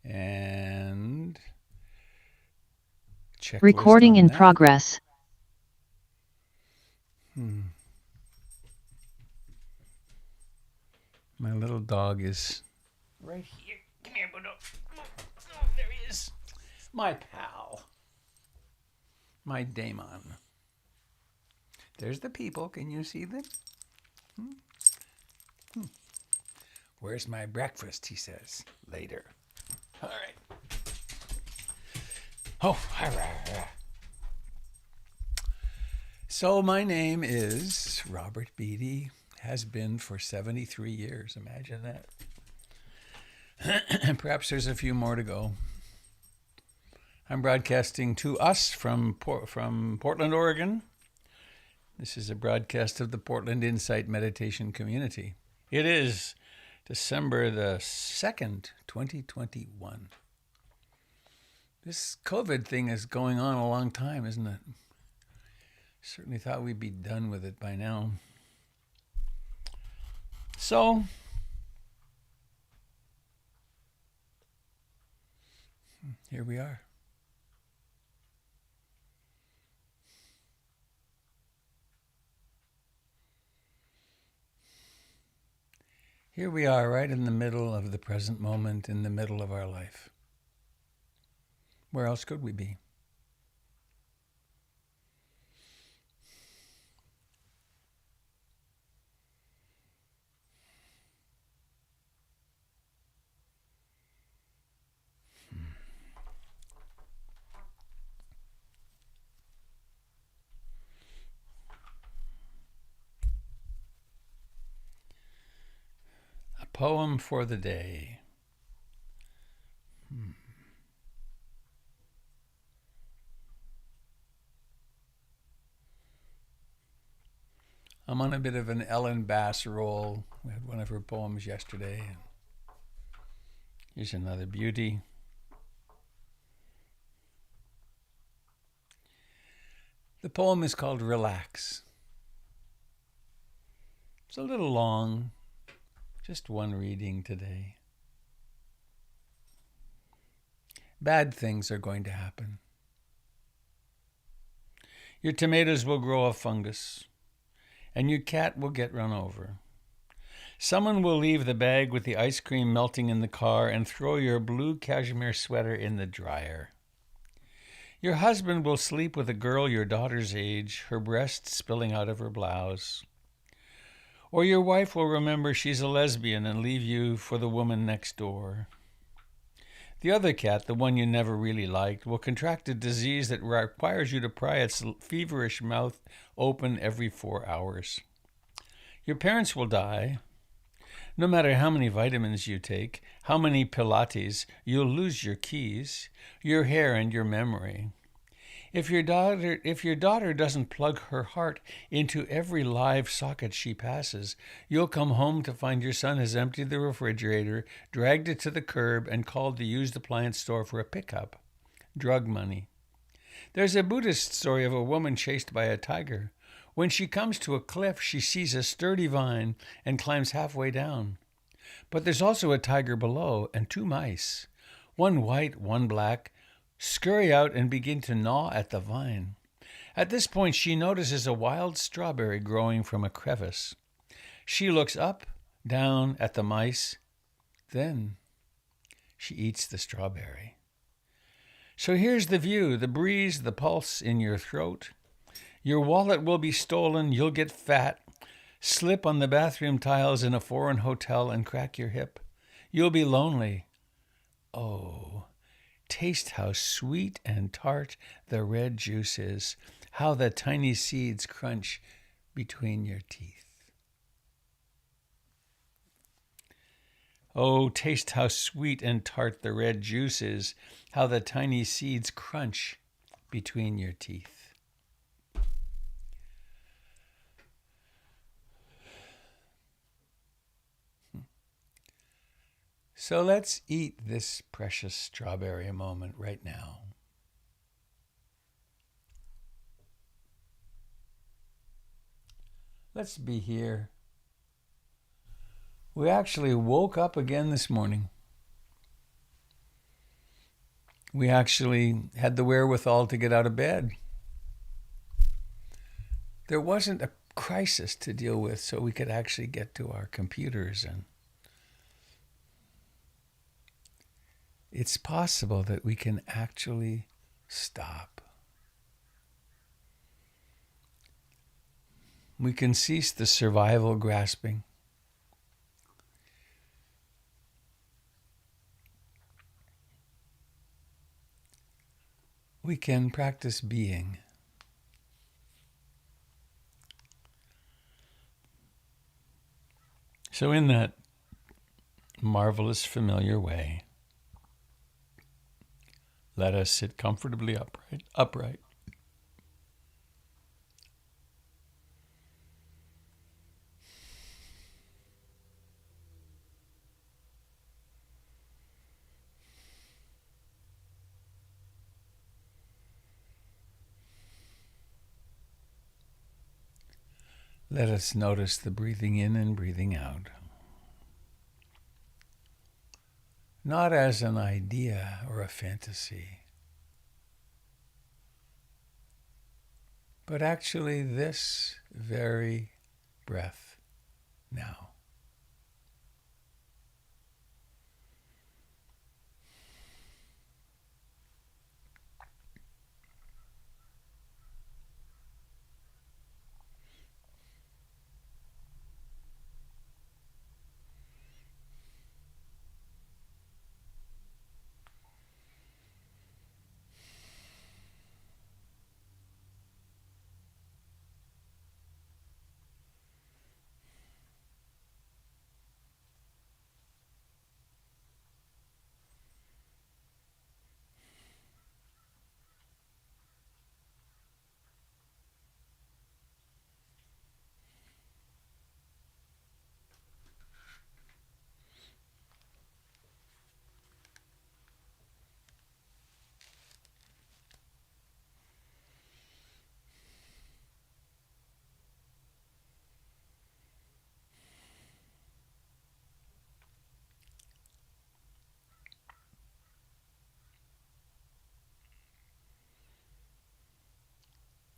And checklist Recording on in that. progress. My little dog is right here. Come here, Buddha. Oh, there he is. My pal. My daemon. There's the people. Can you see them? Where's my breakfast? He says. Later. All right. Oh, so my name is Robert Beatty. Has been for 73 years. Imagine that. Perhaps there's a few more to go. I'm broadcasting to us from Portland, Oregon. This is a broadcast of the Portland Insight Meditation Community. It is December the 2nd, 2021. This COVID thing is going on a long time, isn't it? Certainly thought we'd be done with it by now. So, here we are. Here we are, right in the middle of the present moment, in the middle of our life. Where else could we be? A poem for the day. I'm on a bit of an Ellen Bass roll. We had one of her poems yesterday. Here's another beauty. The poem is called Relax. It's a little long, just one reading today. Bad things are going to happen. Your tomatoes will grow a fungus, and your cat will get run over. Someone will leave the bag with the ice cream melting in the car and throw your blue cashmere sweater in the dryer. Your husband will sleep with a girl your daughter's age, her breasts spilling out of her blouse. Or your wife will remember she's a lesbian and leave you for the woman next door. The other cat, the one you never really liked, will contract a disease that requires you to pry its feverish mouth open every 4 hours. Your parents will die. No matter how many vitamins you take, how many Pilates, you'll lose your keys, your hair, and your memory. If your daughter doesn't plug her heart into every live socket she passes, you'll come home to find your son has emptied the refrigerator, dragged it to the curb, and called the used appliance store for a pickup. Drug money. There's a Buddhist story of a woman chased by a tiger. When she comes to a cliff, she sees a sturdy vine and climbs halfway down. But there's also a tiger below and 2 mice, one white, one black, scurry out and begin to gnaw at the vine. At this point, she notices a wild strawberry growing from a crevice. She looks up, down at the mice. Then she eats the strawberry. So here's the view, the breeze, the pulse in your throat. Your wallet will be stolen, you'll get fat, slip on the bathroom tiles in a foreign hotel and crack your hip. You'll be lonely. Oh, taste how sweet and tart the red juice is, how the tiny seeds crunch between your teeth. Oh, taste how sweet and tart the red juice is, how the tiny seeds crunch between your teeth. So let's eat this precious strawberry moment right now. Let's be here. We actually woke up again this morning. We actually had the wherewithal to get out of bed. There wasn't a crisis to deal with, so we could actually get to our computers. And it's possible that we can actually stop. We can cease the survival grasping. We can practice being. So in that marvelous familiar way, let us sit comfortably upright. Let us notice the breathing in and breathing out. Not as an idea or a fantasy, but actually this very breath now.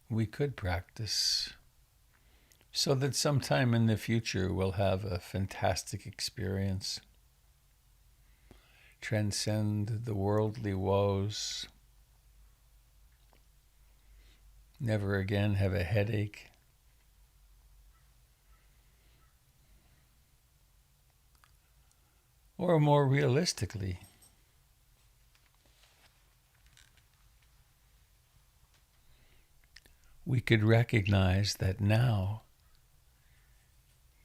We could practice so that sometime in the future we'll have a fantastic experience, transcend the worldly woes, never again have a headache, or more realistically, we could recognize that now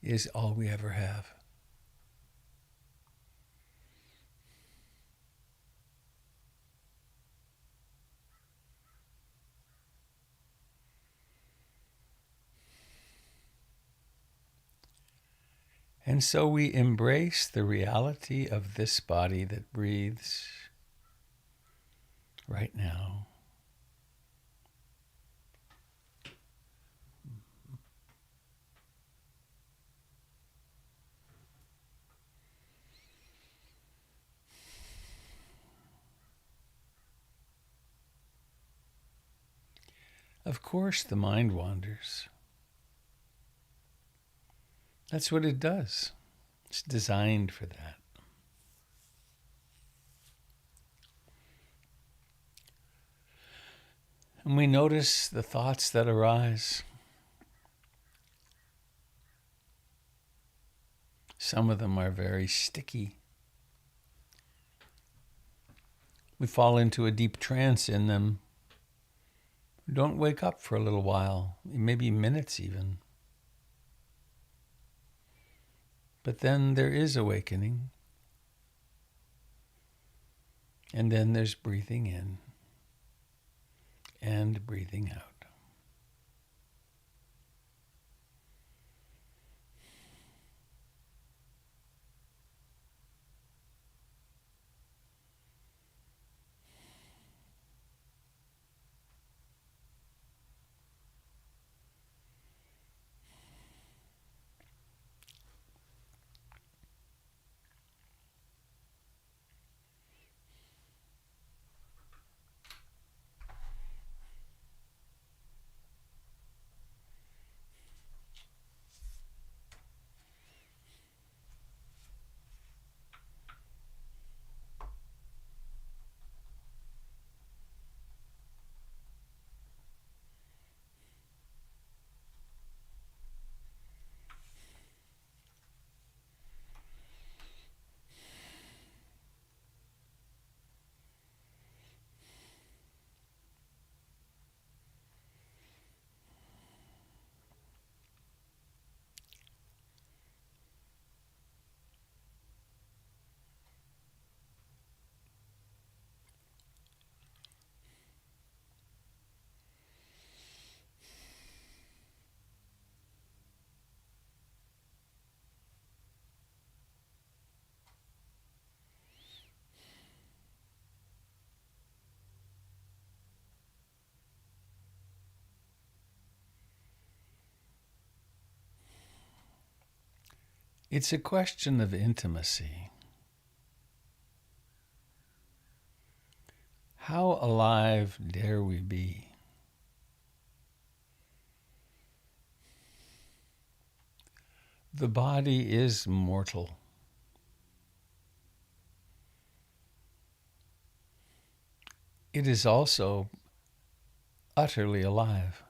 is all we ever have. And so we embrace the reality of this body that breathes right now. Of course, the mind wanders. That's what it does. It's designed for that. And we notice the thoughts that arise. Some of them are very sticky. We fall into a deep trance in them. Don't wake up for a little while, maybe minutes even. But then there is awakening. And then there's breathing in and breathing out. It's a question of intimacy. How alive dare we be? The body is mortal. It is also utterly alive.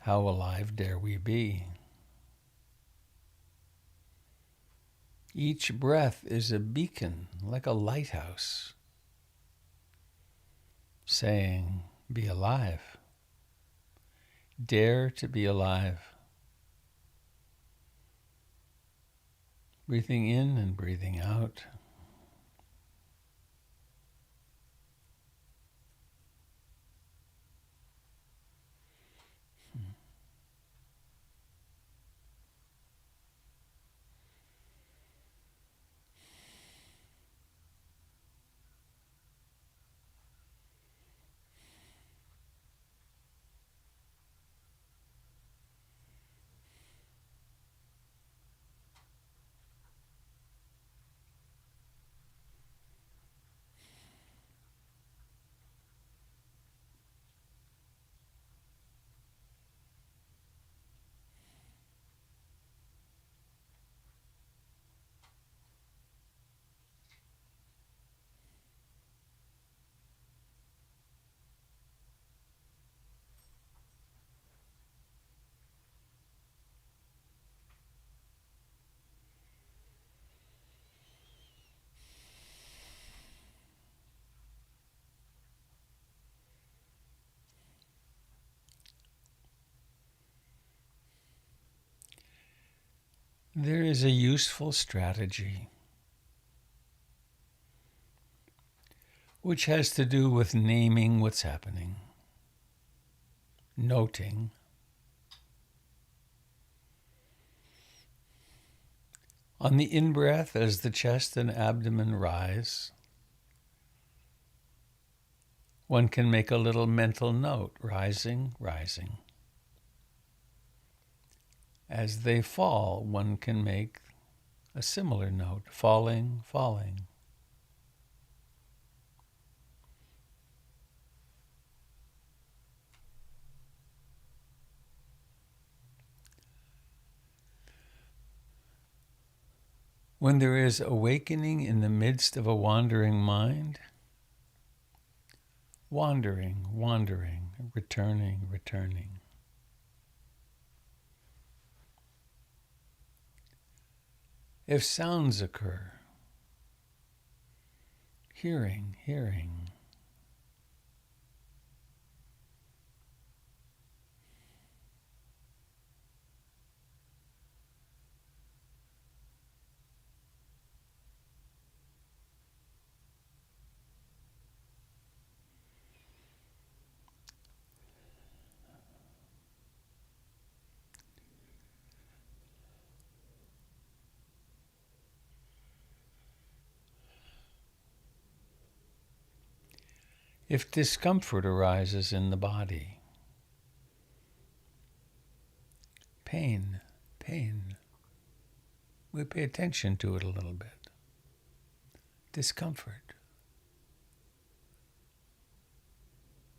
How alive dare we be? Each breath is a beacon, like a lighthouse, saying, be alive. Dare to be alive. Breathing in and breathing out. There is a useful strategy which has to do with naming what's happening, noting, on the in-breath as the chest and abdomen rise, one can make a little mental note, rising, rising. As they fall, one can make a similar note, falling, falling. When there is awakening in the midst of a wandering mind, wandering, wandering, returning, returning. If sounds occur, hearing, hearing. If discomfort arises in the body, pain, we pay attention to it a little bit. Discomfort.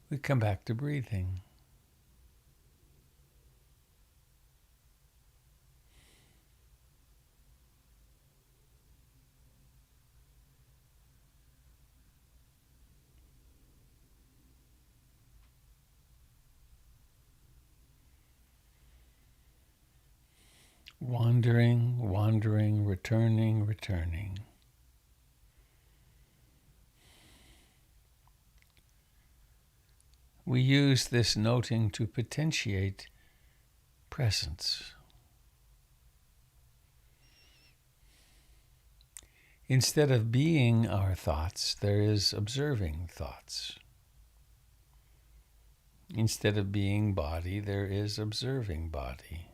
We come back to breathing. Wandering, wandering, returning, returning. We use this noting to potentiate presence. Instead of being our thoughts, there is observing thoughts. Instead of being body, there is observing body.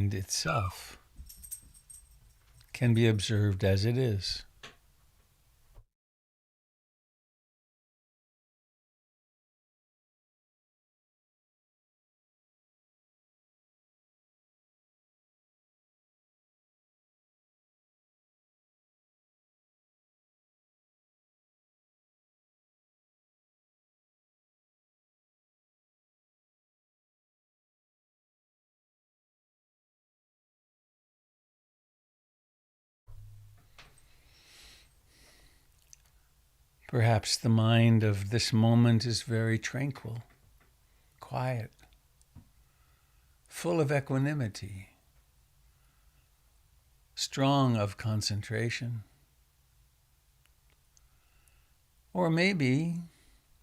mind itself can be observed as it is. Perhaps the mind of this moment is very tranquil, quiet, full of equanimity, strong of concentration. Or maybe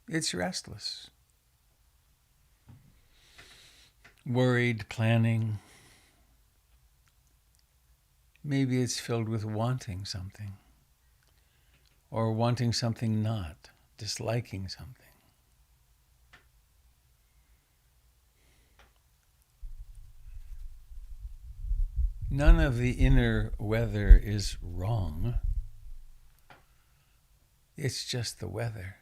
it's restless, worried, planning. Maybe it's filled with wanting something, or wanting something not, disliking something. None of the inner weather is wrong. It's just the weather.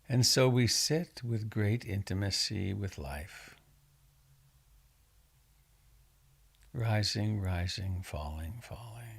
And so we sit with great intimacy with life. Rising, rising, falling, falling.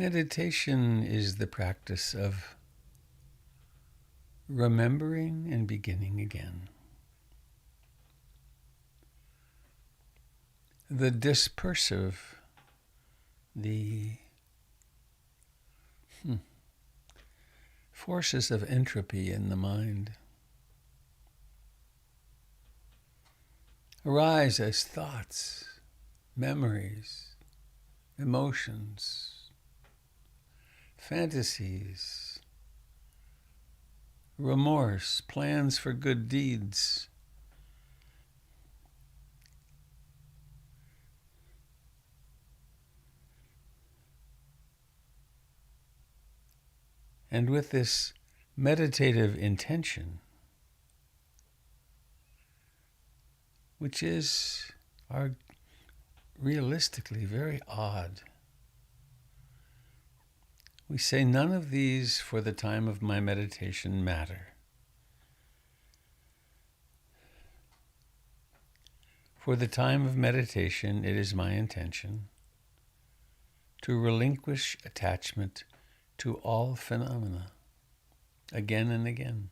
Meditation is the practice of remembering and beginning again. The dispersive, the forces of entropy in the mind arise as thoughts, memories, emotions, fantasies, remorse, plans for good deeds. And with this meditative intention, which is realistically very odd, we say none of these for the time of my meditation matter. For the time of meditation, it is my intention to relinquish attachment to all phenomena again and again.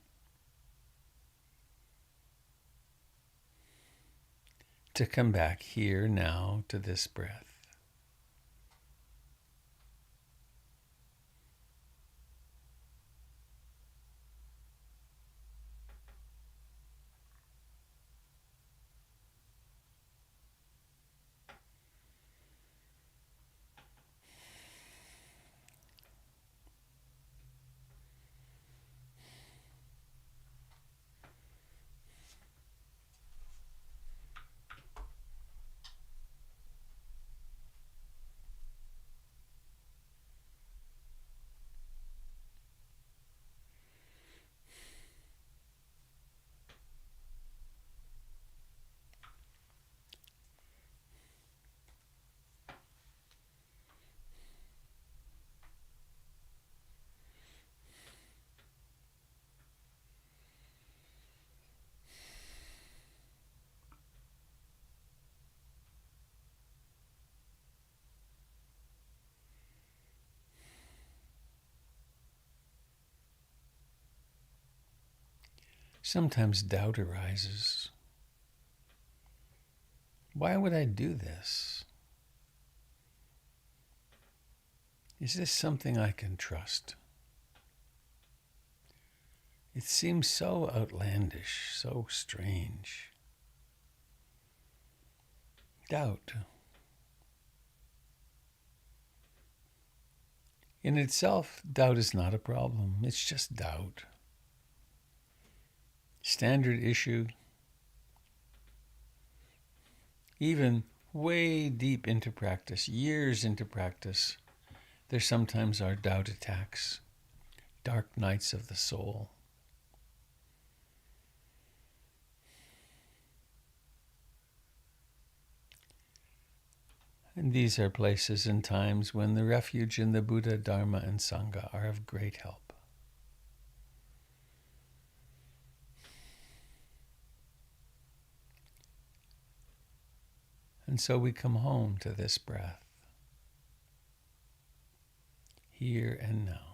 To come back here now to this breath. Sometimes doubt arises. Why would I do this? Is this something I can trust? It seems so outlandish, so strange. Doubt. In itself, doubt is not a problem. It's just doubt. Standard issue. Even way deep into practice, years into practice, there sometimes are doubt attacks, dark nights of the soul. And these are places and times when the refuge in the Buddha, Dharma, and Sangha are of great help. And so we come home to this breath, here and now.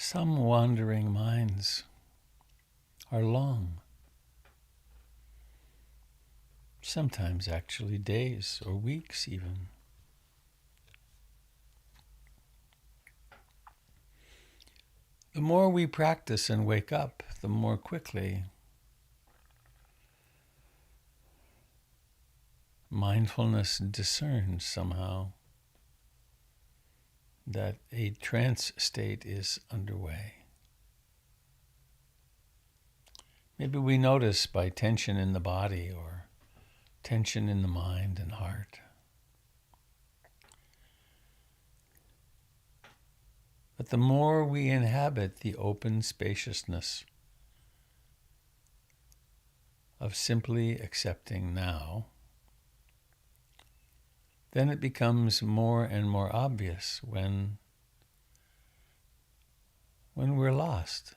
Some wandering minds are long, sometimes actually days or weeks even. The more we practice and wake up, the more quickly mindfulness discerns somehow that a trance state is underway. Maybe we notice by tension in the body or tension in the mind and heart. But the more we inhabit the open spaciousness of simply accepting now, then it becomes more and more obvious when we're lost.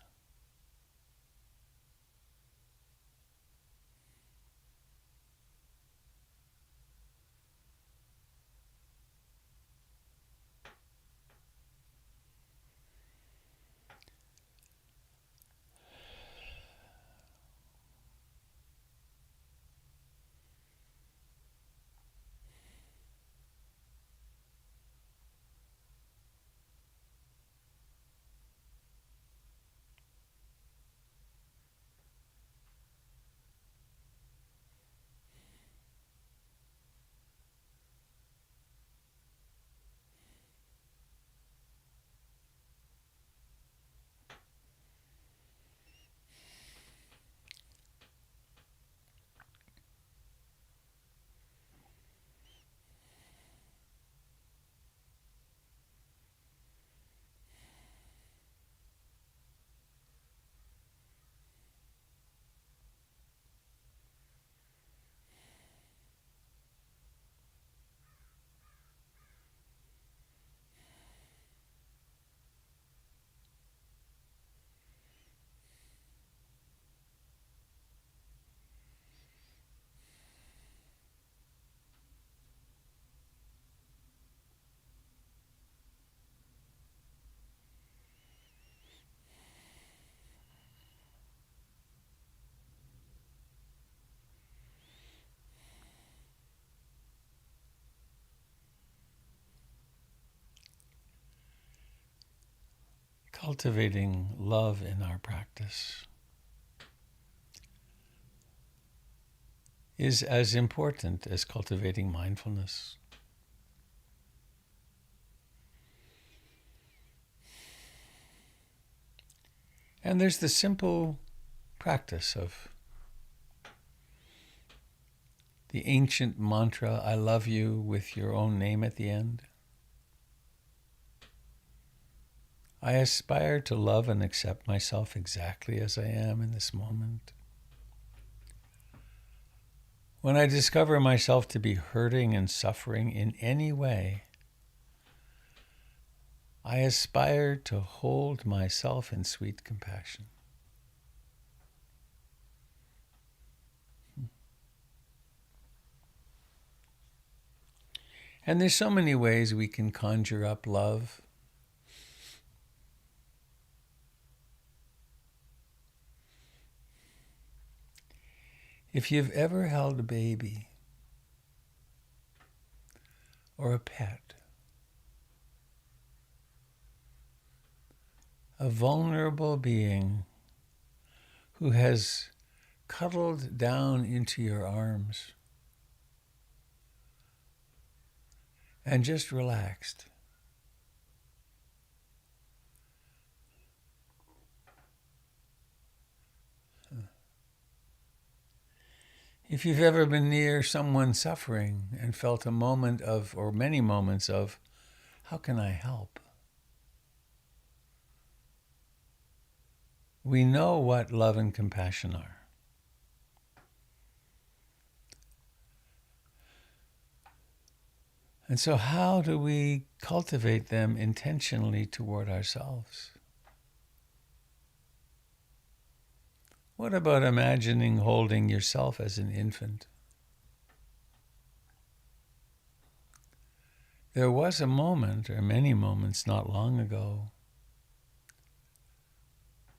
Cultivating love in our practice is as important as cultivating mindfulness. And there's the simple practice of the ancient mantra, I love you, with your own name at the end. I aspire to love and accept myself exactly as I am in this moment. When I discover myself to be hurting and suffering in any way, I aspire to hold myself in sweet compassion. And there's so many ways we can conjure up love. If you've ever held a baby or a pet, a vulnerable being who has cuddled down into your arms and just relaxed, if you've ever been near someone suffering and felt a moment of, or many moments of, how can I help? We know what love and compassion are. And so how do we cultivate them intentionally toward ourselves? What about imagining holding yourself as an infant? There was a moment, or many moments not long ago,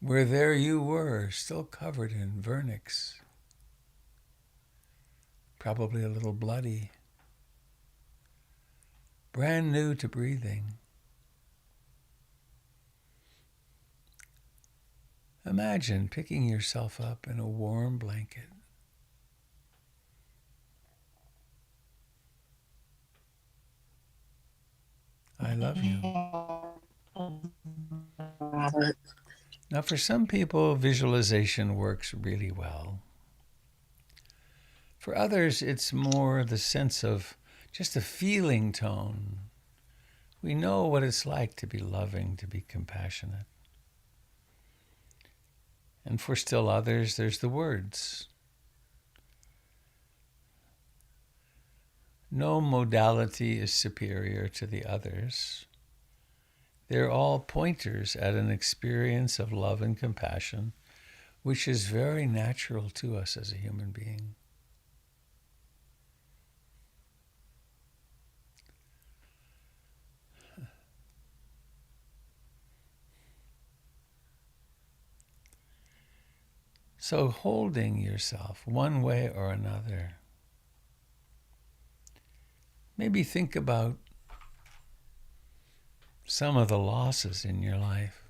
where there you were, still covered in vernix, probably a little bloody, brand new to breathing. Imagine picking yourself up in a warm blanket. I love you. Robert. Now, for some people, visualization works really well. For others, it's more the sense of just a feeling tone. We know what it's like to be loving, to be compassionate. And for still others, there's the words. No modality is superior to the others. They're all pointers at an experience of love and compassion, which is very natural to us as a human being. So holding yourself one way or another, maybe think about some of the losses in your life.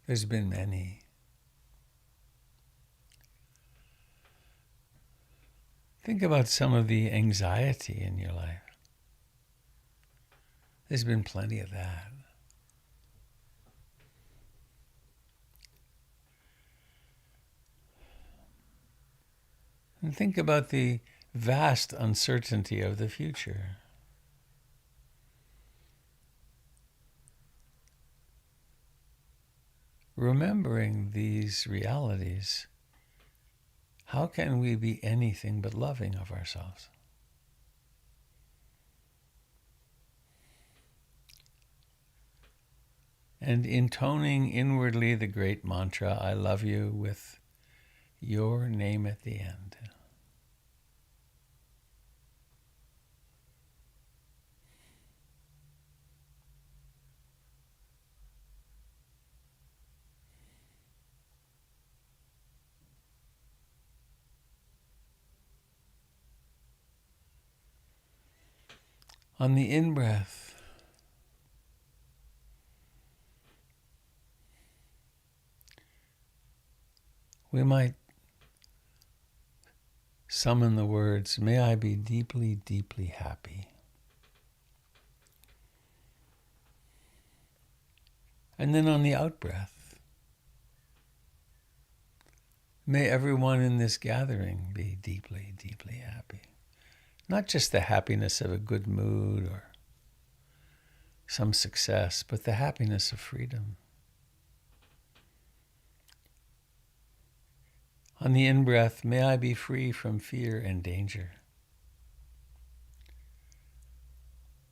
There's been many. Think about some of the anxiety in your life. There's been plenty of that. And think about the vast uncertainty of the future. Remembering these realities, how can we be anything but loving of ourselves? And intoning inwardly the great mantra, I love you, with your name at the end. On the in-breath, we might summon the words, may I be deeply, deeply happy. And then on the out-breath, may everyone in this gathering be deeply, deeply happy. Not just the happiness of a good mood or some success, but the happiness of freedom. On the in-breath, may I be free from fear and danger.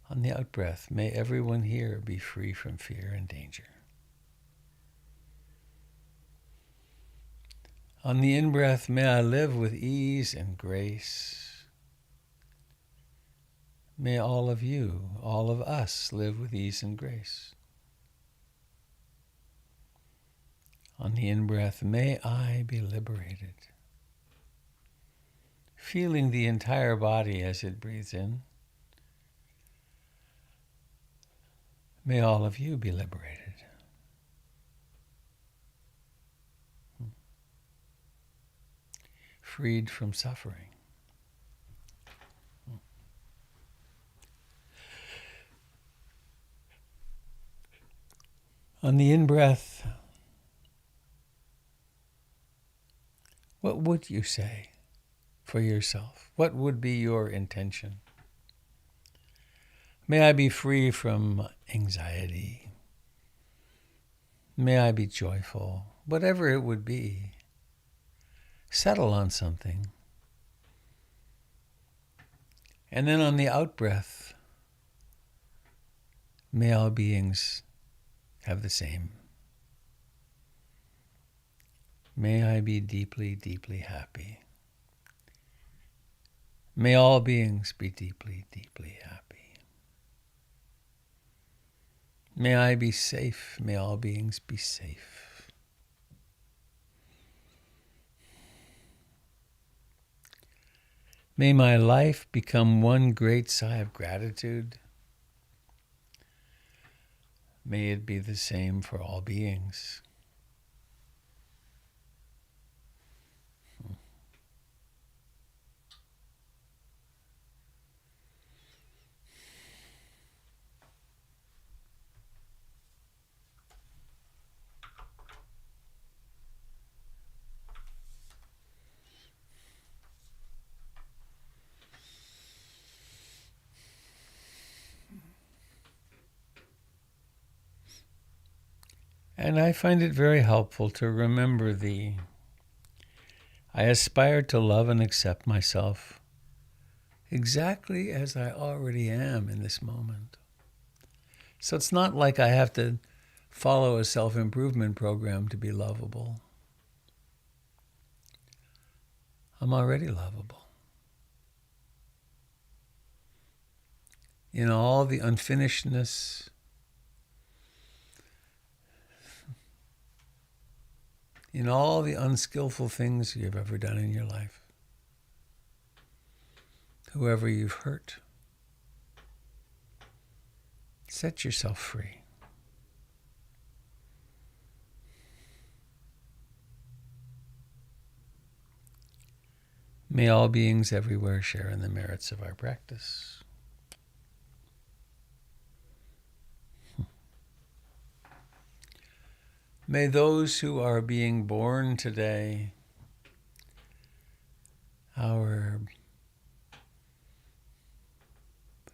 On the out-breath, may everyone here be free from fear and danger. On the in-breath, may I live with ease and grace. May all of you, all of us, live with ease and grace. On the in-breath, may I be liberated. Feeling the entire body as it breathes in. May all of you be liberated. Freed from suffering. On the in-breath, what would you say for yourself? What would be your intention? May I be free from anxiety. May I be joyful. Whatever it would be, settle on something. And then on the out-breath, may all beings have the same. May I be deeply, deeply happy. May all beings be deeply, deeply happy. May I be safe. May all beings be safe. May my life become one great sigh of gratitude. May it be the same for all beings. And I find it very helpful to remember I aspire to love and accept myself exactly as I already am in this moment. So it's not like I have to follow a self-improvement program to be lovable. I'm already lovable. In all the unfinishedness, in all the unskillful things you've ever done in your life, whoever you've hurt, set yourself free. May all beings everywhere share in the merits of our practice. May those who are being born today, our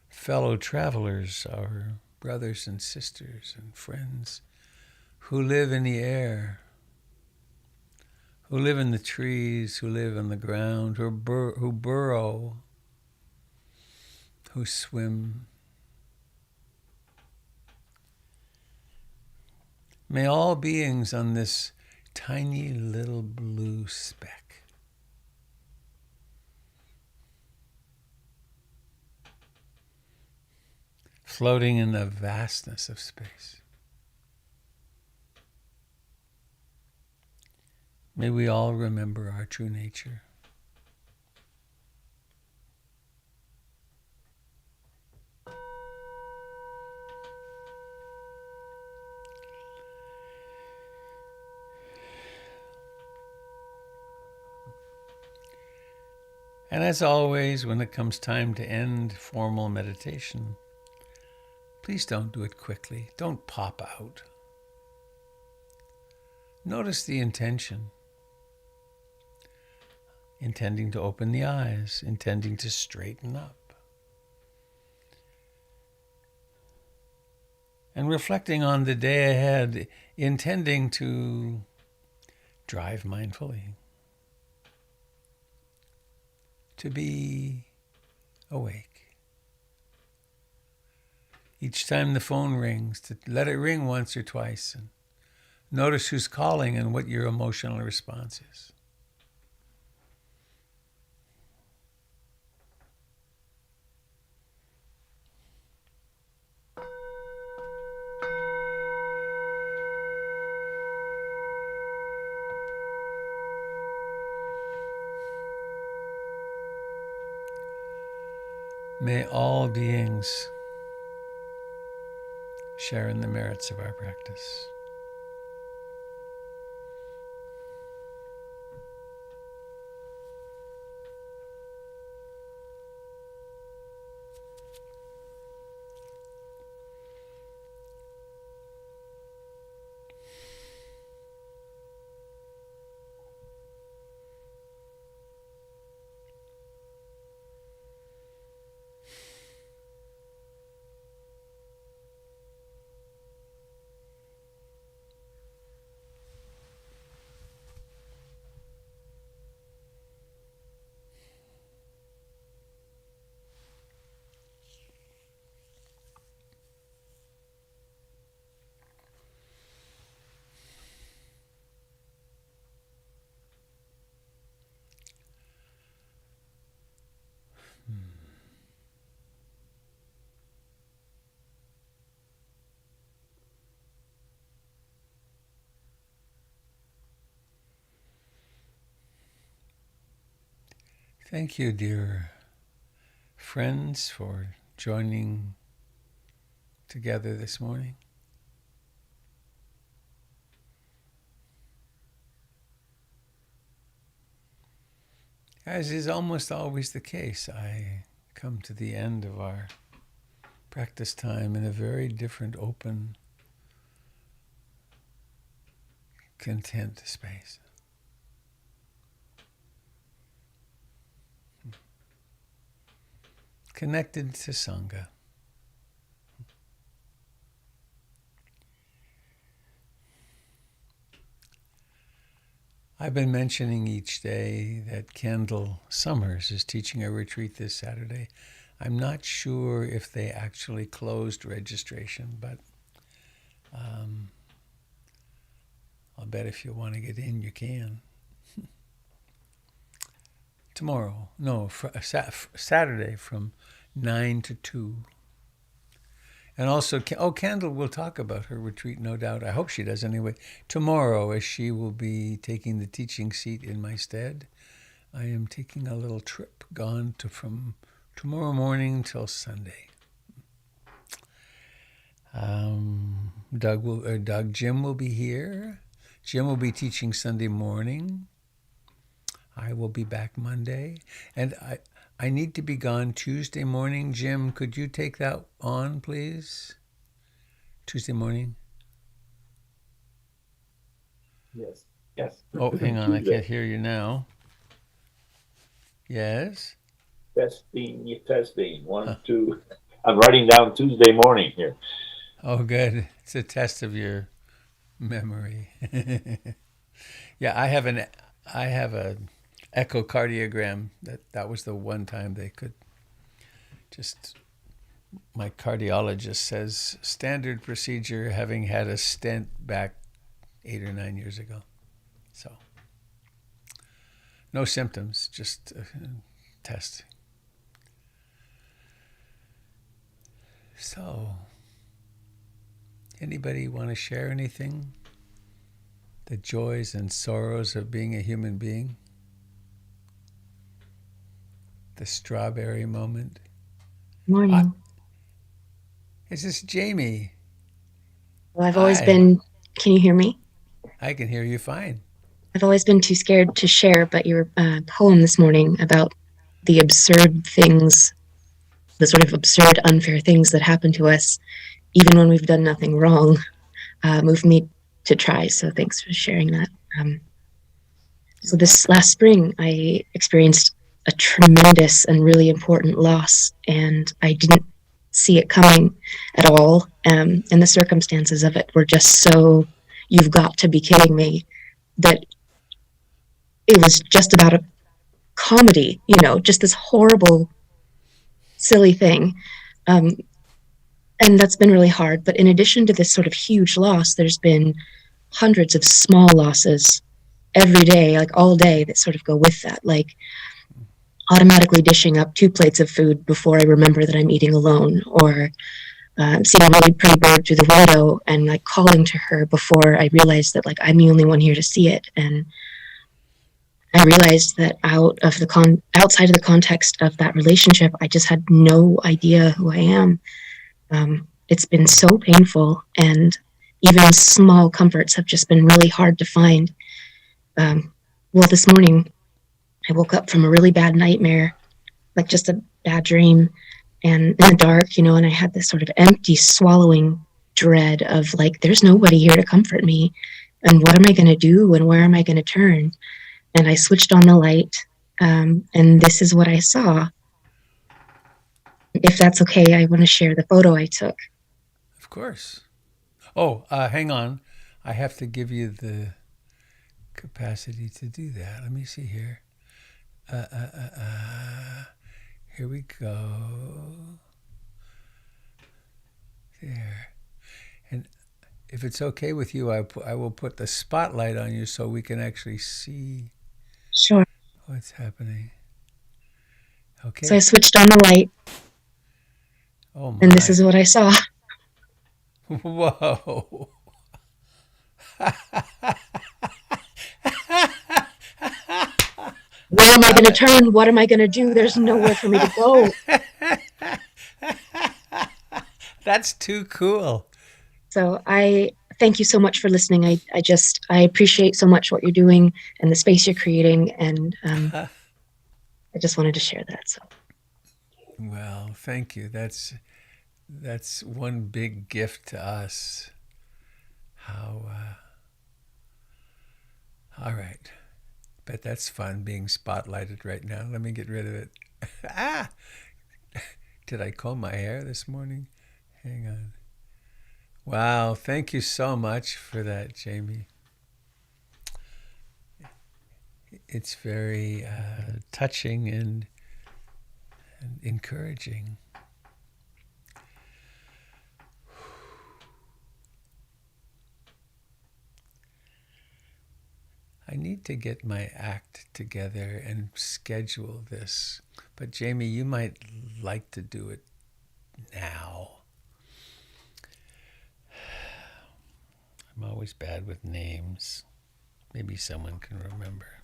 fellow travelers, our brothers and sisters and friends who live in the air, who live in the trees, who live on the ground, who burrow, who swim. May all beings on this tiny little blue speck floating in the vastness of space, may we all remember our true nature. And as always, when it comes time to end formal meditation, please don't do it quickly. Don't pop out. Notice the intention. Intending to open the eyes, intending to straighten up. And reflecting on the day ahead, intending to drive mindfully. To be awake. Each time the phone rings, to let it ring once or twice and notice who's calling and what your emotional response is. May all beings share in the merits of our practice. Thank you, dear friends, for joining together this morning. As is almost always the case, I come to the end of our practice time in a very different, open, content space. Connected to Sangha. I've been mentioning each day that Kendall Summers is teaching a retreat this Saturday. I'm not sure if they actually closed registration, but I'll bet if you want to get in, you can. Tomorrow, no, Saturday from 9 to 2. And also, Kendall will talk about her retreat, no doubt. I hope she does anyway. Tomorrow, as she will be taking the teaching seat in my stead, I am taking a little trip, gone from tomorrow morning till Sunday. Jim will be here. Jim will be teaching Sunday morning. I will be back Monday. And I need to be gone Tuesday morning. Jim, could you take that on, please? Tuesday morning? Yes. Yes. Oh, hang on. I can't hear you now. Yes? Testing. 1, 2. I'm writing down Tuesday morning here. Oh, good. It's a test of your memory. Yeah, I have a echocardiogram. That was the one time they could just. My cardiologist says standard procedure, having had a stent back 8 or 9 years ago. So no symptoms, just a test. So anybody want to share anything? The joys and sorrows of being a human being? The strawberry moment? Morning. Is this Jamie? Well, I've always been, can you hear me? I can hear you fine. I've always been too scared to share, but your poem this morning about the absurd things, the sort of absurd, unfair things that happen to us, even when we've done nothing wrong, moved me to try. So thanks for sharing that. So this last spring, I experienced a tremendous and really important loss, and I didn't see it coming at all. And the circumstances of it were just so, you've got to be kidding me, that it was just about a comedy, just this horrible, silly thing. And that's been really hard. But in addition to this sort of huge loss, there's been hundreds of small losses every day, like all day, that sort of go with that. Like automatically dishing up 2 plates of food before I remember that I'm eating alone, or seeing a really pretty bird through the window and like calling to her before I realized that like I'm the only one here to see it. And I realized that outside of the context of that relationship, I just had no idea who I am. It's been so painful, and even small comforts have just been really hard to find. Well, this morning I woke up from a really bad nightmare, like just a bad dream, and in the dark, and I had this sort of empty, swallowing dread of like, there's nobody here to comfort me, and what am I going to do, and where am I going to turn? And I switched on the light, and this is what I saw. If that's okay, I want to share the photo I took. Of course. Oh, hang on. I have to give you the capacity to do that. Let me see here. Here we go. There. And if it's okay with you, I will put the spotlight on you so we can actually see. Sure. What's happening? Okay. So I switched on the light. Oh my. And this is what I saw. Whoa. Where am I going return, what am I going to do? There's nowhere for me to go. That's too cool. So I thank you so much for listening. I appreciate so much what you're doing and the space you're creating, and I just wanted to share that. So Well, thank you. That's one big gift to us. How all right. Bet that's fun being spotlighted right now. Let me get rid of it. Ah! Did I comb my hair this morning? Hang on. Wow, thank you so much for that, Jamie. It's very touching and encouraging. I need to get my act together and schedule this. But Jamie, you might like to do it now. I'm always bad with names. Maybe someone can remember.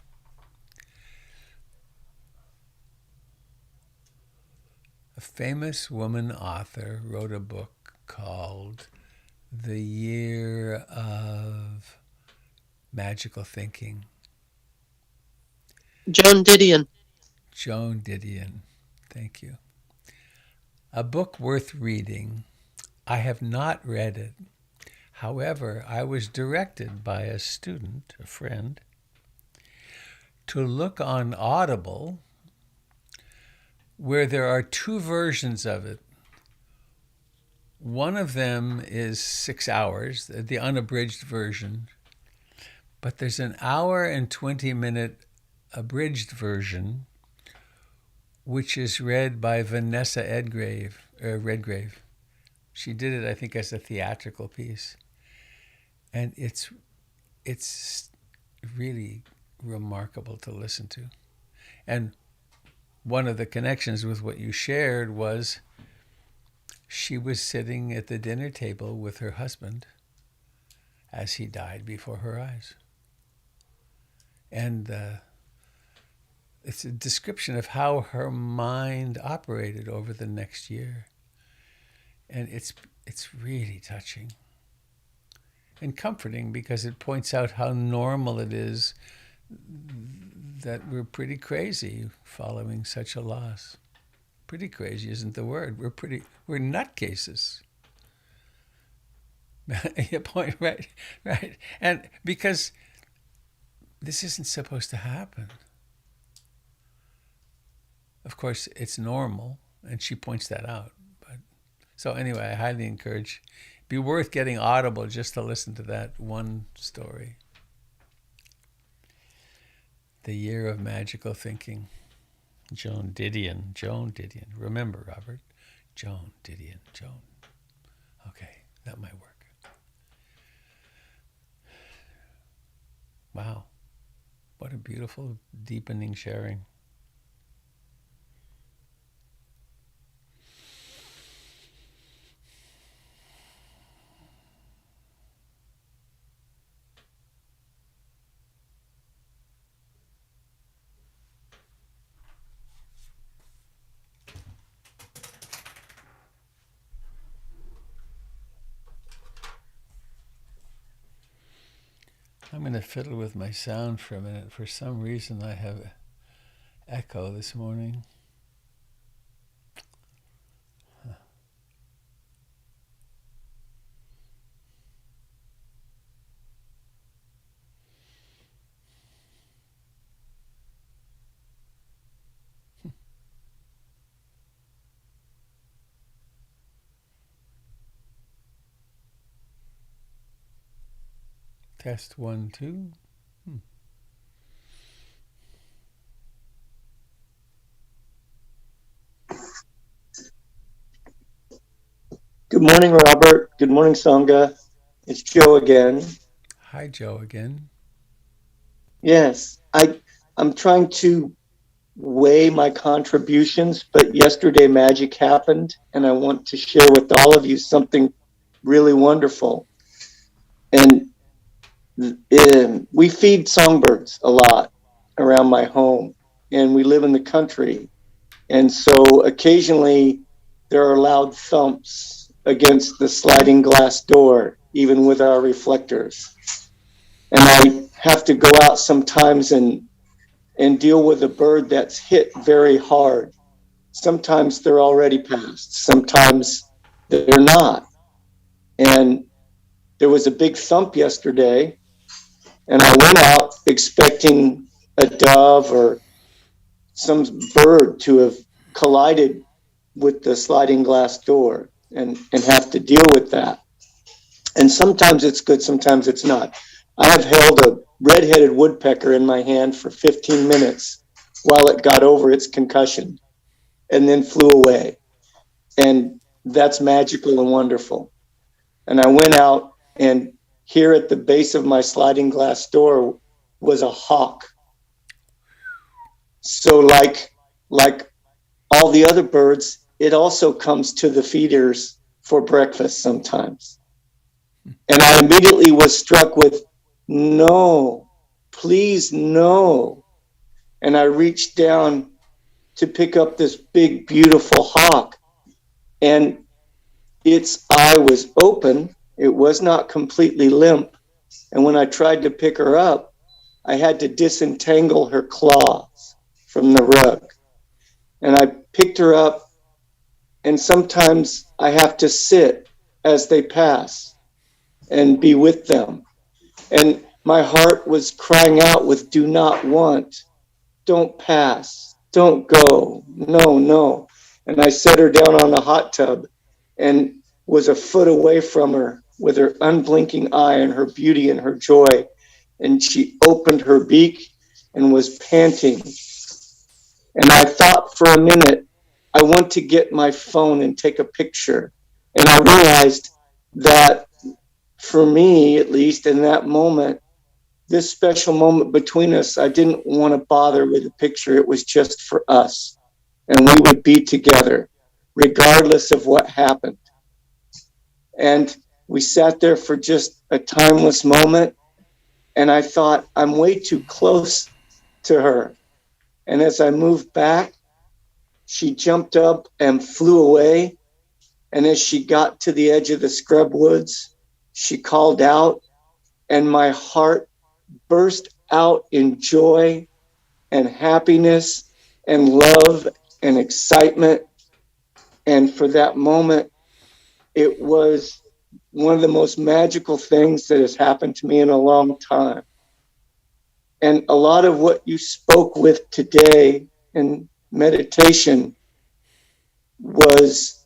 A famous woman author wrote a book called The Year of Magical Thinking. Joan Didion. Joan Didion. Thank you. A book worth reading. I have not read it. However, I was directed by a student, a friend, to look on Audible, where there are two versions of it. One of them is 6 hours, the unabridged version, but there's an hour and 20-minute abridged version, which is read by Vanessa Redgrave. She did it, I think, as a theatrical piece. And it's really remarkable to listen to. And one of the connections with what you shared was she was sitting at the dinner table with her husband as he died before her eyes. And it's a description of how her mind operated over the next year. And it's really touching and comforting, because it points out how normal it is that we're pretty crazy following such a loss. Pretty crazy isn't the word. We're nutcases. Your point, right? And because this isn't supposed to happen. Of course, it's normal, and she points that out. But so anyway, I highly encourage. Be worth getting Audible just to listen to that one story. The Year of Magical Thinking. Joan Didion. Remember, Robert? Joan Didion. Okay, that might work. Wow. What a beautiful, deepening sharing. I'm going to fiddle with my sound for a minute. For some reason, I have echo this morning. Test 1, 2. Good morning, Robert. Good morning, Sangha. It's Joe again. Hi, Joe again. Yes, I'm trying to weigh my contributions, but yesterday magic happened, and I want to share with all of you something really wonderful. And we feed songbirds a lot around my home. and we live in the country. And so occasionally there are loud thumps against the sliding glass door, even with our reflectors. And I have to go out sometimes and deal with a bird that's hit very hard. Sometimes they're already passed, sometimes they're not. And there was a big thump yesterday, and I went out expecting a dove or some bird to have collided with the sliding glass door and have to deal with that. And sometimes it's good, sometimes it's not. I have held a red-headed woodpecker in my hand for 15 minutes while it got over its concussion and then flew away. And that's magical and wonderful. And I went out, and here at the base of my sliding glass door was a hawk. So like all the other birds, it also comes to the feeders for breakfast sometimes. And I immediately was struck with, no, please, no. And I reached down to pick up this big, beautiful hawk, and its eye was open. It was not completely limp. And when I tried to pick her up, I had to disentangle her claws from the rug. And I picked her up, and sometimes I have to sit as they pass and be with them. And my heart was crying out with, do not want, don't pass, don't go, no, no. And I set her down on the hot tub and was a foot away from her with her unblinking eye and her beauty and her joy. And she opened her beak and was panting. And I thought for a minute, I want to get my phone and take a picture. And I realized that for me, at least in that moment, this special moment between us, I didn't want to bother with a picture. It was just for us. And we would be together, regardless of what happened. And we sat there for just a timeless moment. And I thought, I'm way too close to her. And as I moved back, she jumped up and flew away. And as she got to the edge of the scrub woods, she called out, and my heart burst out in joy and happiness and love and excitement. And for that moment, it was one of the most magical things that has happened to me in a long time. And a lot of what you spoke with today in meditation was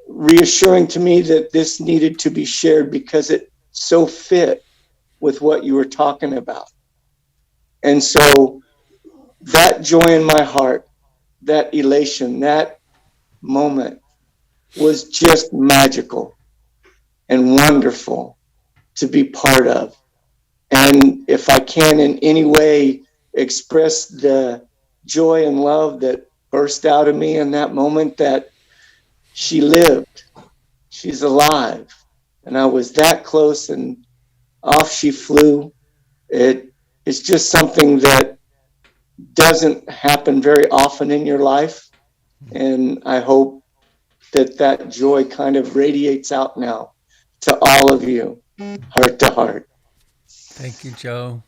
reassuring to me that this needed to be shared because it so fit with what you were talking about. And so that joy in my heart, that elation, that moment was just magical and wonderful to be part of. And if I can in any way express the joy and love that burst out of me in that moment, that she lived, she's alive, and I was that close, and off she flew. It's just something that doesn't happen very often in your life. And I hope that that joy kind of radiates out now to all of you, heart to heart. Thank you, Joe.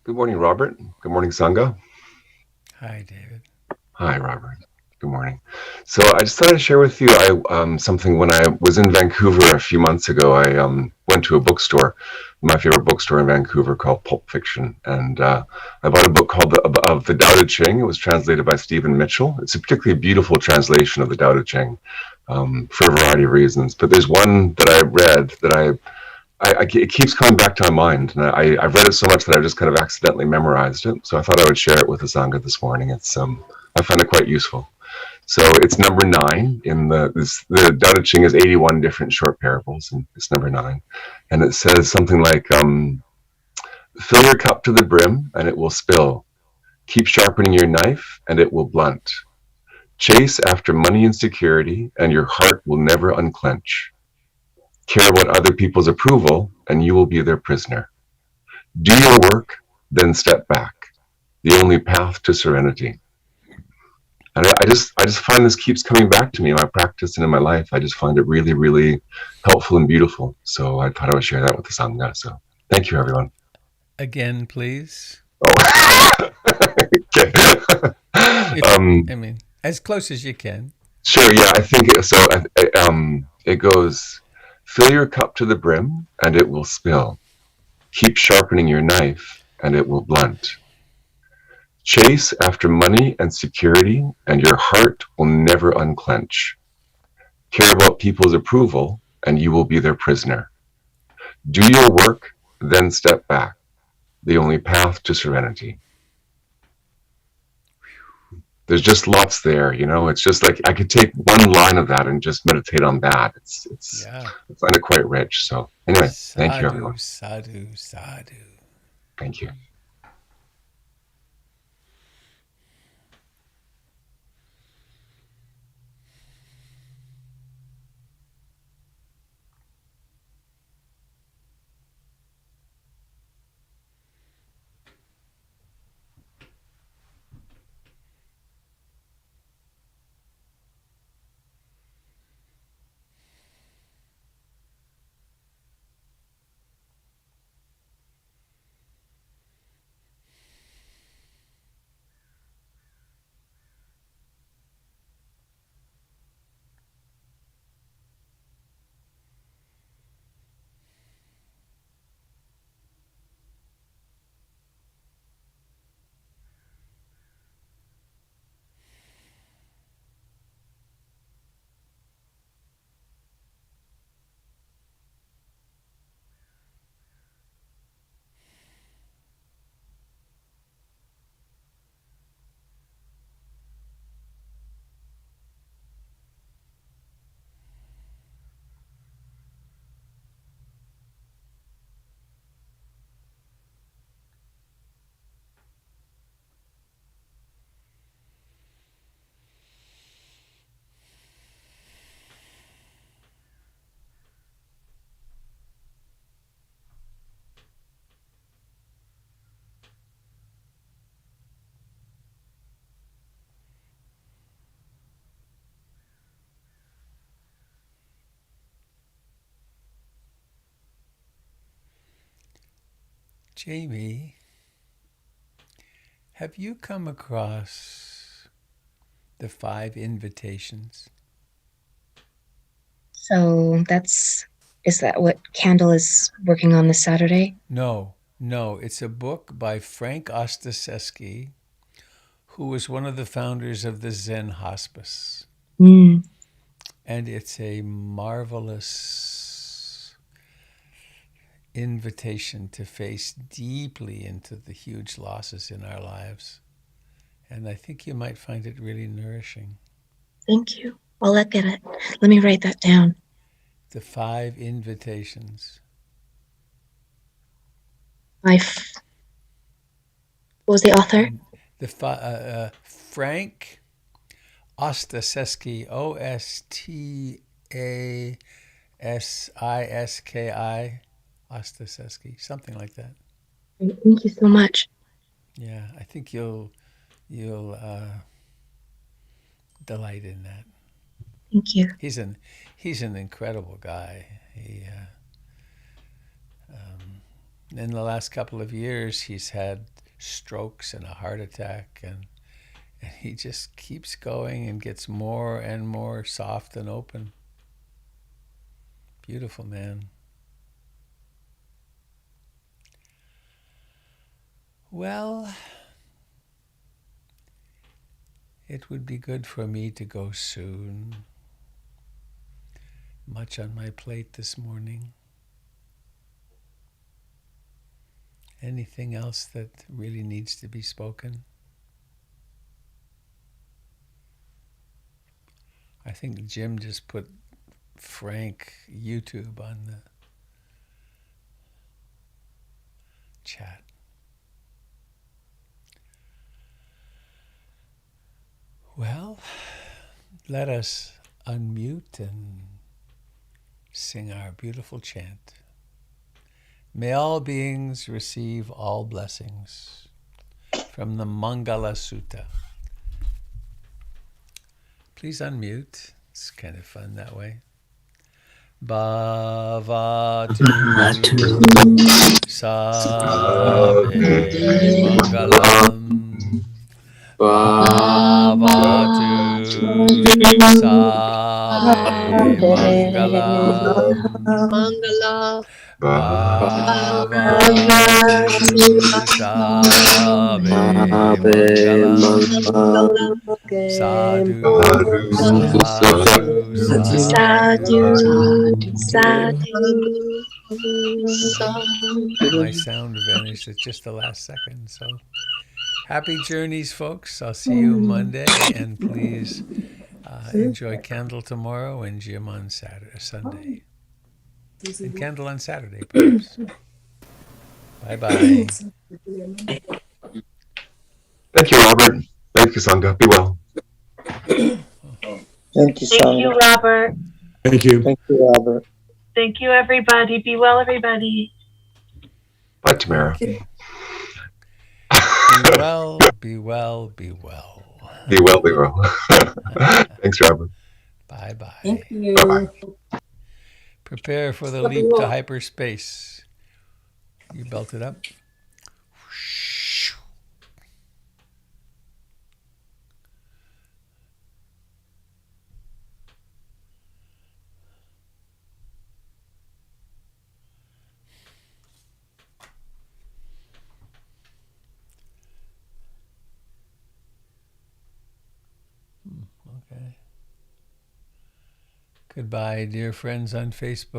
Good morning, Robert. Good morning, Sangha. Hi, David. Hi, Robert. Good morning. So I just thought I'd share with you something. When I was in Vancouver a few months ago, I went to a bookstore, my favorite bookstore in Vancouver, called Pulp Fiction, and I bought a book called of the Tao Te Ching. It was translated by Stephen Mitchell. It's a particularly beautiful translation of the Tao Te Ching for a variety of reasons. But there's one that I read that it keeps coming back to my mind, and I've read it so much that I've just kind of accidentally memorized it. So I thought I would share it with the Sangha this morning. I find it quite useful. So it's number 9 in the Tao Te Ching is 81 different short parables, and it's number 9, and it says something like, "Fill your cup to the brim, and it will spill. Keep sharpening your knife, and it will blunt. Chase after money and security, and your heart will never unclench. Care about other people's approval, and you will be their prisoner. Do your work, then step back. The only path to serenity." And I just find this keeps coming back to me in my practice and in my life. I just find it really, really helpful and beautiful. So I thought I would share that with the Sangha. So thank you, everyone. Again, please. Oh, okay. I mean, as close as you can. Sure. Yeah, I think so. It goes, "Fill your cup to the brim, and it will spill. Keep sharpening your knife, and it will blunt. Chase after money and security, and your heart will never unclench. Care about people's approval, and you will be their prisoner. Do your work, then step back. The only path to serenity." There's just lots there, It's just like I could take one line of that and just meditate on that. Yeah. I find it quite rich. So anyway, thank you, everyone. Sadhu, sadhu. Thank you. Jamie, have you come across the 5 invitations? So is that what Candle is working on this Saturday? No. It's a book by Frank Ostaseski, who was one of the founders of the Zen Hospice. Mm. And it's a marvelous invitation to face deeply into the huge losses in our lives. And I think you might find it really nourishing. Thank you. I'll look at it. Let me write that down. The 5 invitations. What was the author? And Frank Ostaseski, Ostaseski, Ostaseski, something like that. Thank you so much. Yeah, I think you'll delight in that. Thank you. He's an incredible guy. In the last couple of years, he's had strokes and a heart attack, and he just keeps going and gets more and more soft and open. Beautiful man. Well, it would be good for me to go soon. Much on my plate this morning. Anything else that really needs to be spoken? I think Jim just put Frank YouTube on the chat. Well, let us unmute and sing our beautiful chant. May all beings receive all blessings from the Mangala Sutta. Please unmute. It's kind of fun that way. Bhavatu Sabe Mangalam. Bhavatu Sabe Mangalam. Mangala. Bhavatu Sabe Mangalam. Sadhu, sadhu, sadhu. My sound vanished at just the last second, so happy journeys, folks. I'll see you Monday, and please enjoy Candle tomorrow and Jim on Sunday. And Candle on Saturday, perhaps. Bye-bye. Thank you, Robert. Thank you, Sangha. Be well. Thank you, Sangha. Thank you, Robert. Thank you. Thank you, Robert. Thank you, everybody. Be well, everybody. Bye, Tamara. Be well, be well, be well. Be well, be well. Thanks, Robert. Bye-bye. Thank you. Bye-bye. Prepare for the leap to hyperspace. You belted up? Okay. Goodbye, dear friends on Facebook.